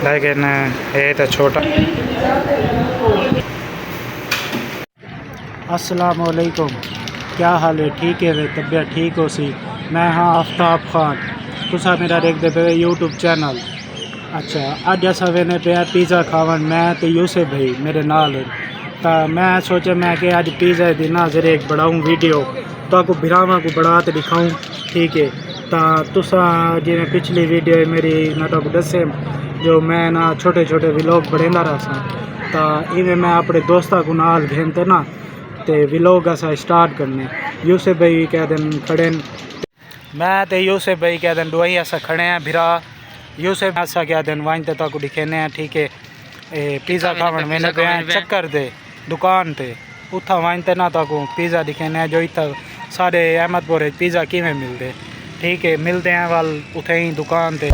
लेकिन ये तो छोटा। अस्सलाम वालेकुम, क्या हाल है? ठीक है वे, तबीयत ठीक हो सी? मैं हाँ आफ्ताब खान, तुसा मेरा देखते पे यूट्यूब चैनल। अच्छा, अज अस वेने पे पिज़्ज़ा खावन, मैं तो यूसुफ भाई मेरे नाल। तो मैं सोचा मैं कि अज पिज़्ज़ा दी ना जरे एक बनाऊँ वीडियो, तो आपको बिरावा को बना तो दिखाऊँ, ठीक है? तो तुसा जिवें पिछली वीडियो मेरी मैं तो दसे जो मैं ना छोटे छोटे व्लॉग बनांदा रहा सा, तो इवें मैं अपने दोस्तों को नाल घेनते ना ते व्लॉग असा स्टार्ट करने। यूसुफ भाई कह दिन खड़े, मैं तो यूसुफ भाई कह दिन दुआई असा खड़े हैं भिरा। यूसुफ असा कह दिन वाइन ते ताको दिखेने हैं, ठीक है? पिज़्ज़ा खावन मैंने पे चक्कर दे दुकान ते उथा वाइन ते ना ताको पिज़्ज़ा दिखेने हैं जो इतना सारे अहमदपुर पिज़्ज़ा किमें मिलते, ठीक है? मिलते हैं वाल उथे ही दुकान ते।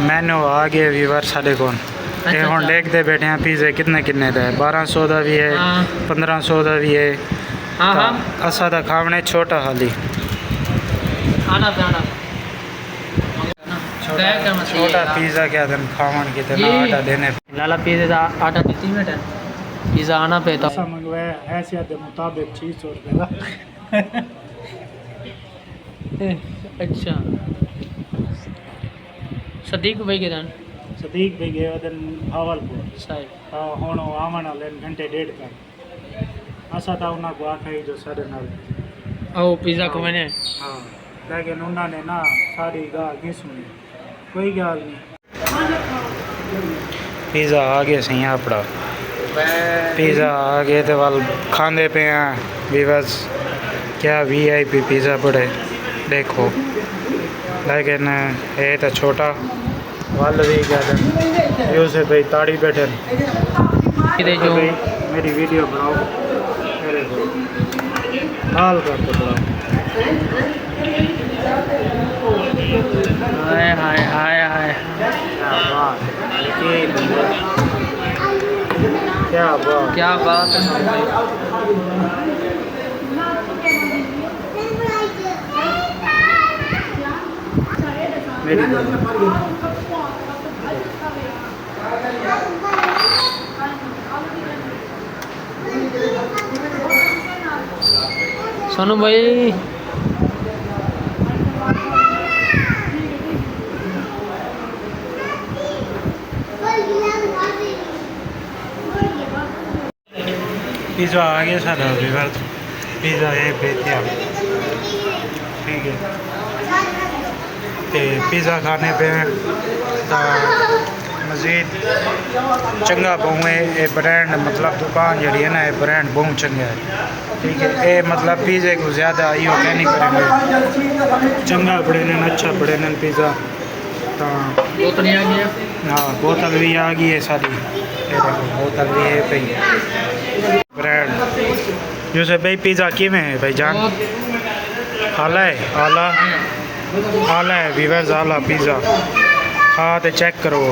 मैनू आ गए व्यूवर साढ़े को हम देखते बैठे हैं पिज़्ज़े कितने कितने का है। 1200 का भी है, 1500 का भी है। असा तो खावने छोटा हाली छोटा पिज़्ज़ा क्या दिन खावन कितना आटा देने लाला पिज़्ज़ा आटा कितनी मिनट है पिज़्ज़ा आना पे तो मंगवाया हैसियत के मुताबिक 600 रुपये का। अच्छा सदीक भाई के दिन सदीक भी गए दिन भावलपुर साहिब हूँ आवन वाले घंटे डेढ़ तक असा तो उन्होंने को आखा ही जो साढ़े नाल ओ पिज़्ज़ा को मैंने हाँ, लेकिन उन्होंने ना सारी गाल नहीं सुनी, कोई गाल नहीं। पिज़्ज़ा आ गया सही अपना पिज़्ज़ा आ गए तो वाल खाते पे हैं भी बस क्या VIP पिज़्ज़ा पड़े देखो। लेकिन ये तो छोटा वाल भी क्या यूसुफ भाई ताड़ी बैठे जो मेरी वीडियो बनाओ मेरे को हाल कर दो बनाओ। हाय हाय हाय हाय क्या बात है मेरी सोनू भाई पिज़्ज़ा आ गया सारा व्यूअर, पिज़्ज़ा ये बेतिया, ठीक है? तो पिज़्ज़ा खाने पे तो मज़ीद चंगा बहु ये ब्रांड मतलब दुकान जी है ना, ये ब्रांड बहुत चंगा है, ठीक है? ये मतलब पिज़्ज़े को ज़्यादा यो क्या नहीं करेंगे, चंगा बड़े ने अच्छा बड़े ने पिज़्ज़ा। तो बोतल आ गया, हाँ बोतल भी आ गई है सारी, ये देखो बोतल भी है भाई ब्रांड। यूसुफ भाई पिज़्ज़ा किमें है भाई जान? आला है, आला आला है व्यूअर्स, आला पिज़्ज़ा। हाँ तो चेक करो।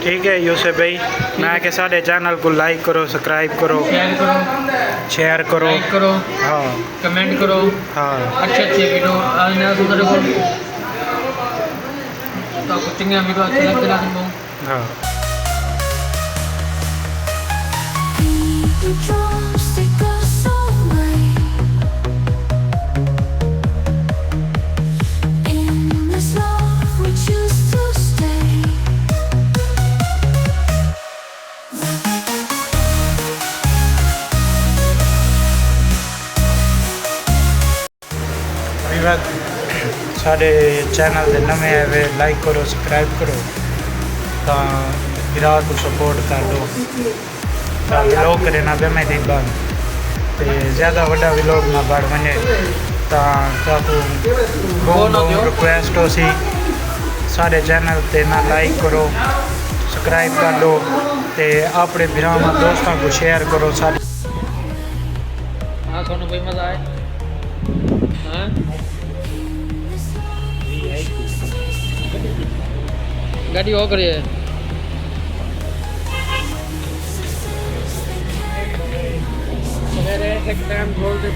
ठीक है यूसुफ भाई, मैं के सारे चैनल को लाइक करो, सब्सक्राइब करो, शेयर करो, लाइक करो, हाँ कमेंट करो, हाँ अच्छे वीडियो आने तो कुछ वीडियो अच्छे लगते हाँ। साढ़े चैनल के नवे आए वे लाइक करो सबसक्राइब करो तो विरा को सपोर्ट कर दो तो विलोग करे ना बे मैं दिन बंद तो ज़्यादा वड्डा विलोग ना बढ़ वने तो बहुत रिक्वेस्ट हो सी साढ़े चैनल ते ना लाइक करो सबसक्राइब कर दो तो अपने भरावां दोस्तों को शेयर करो सारे। हाँ सोनू भाई मजा आए हाँ गाड़ी हो करी है सवेरे एक टाइम बोलते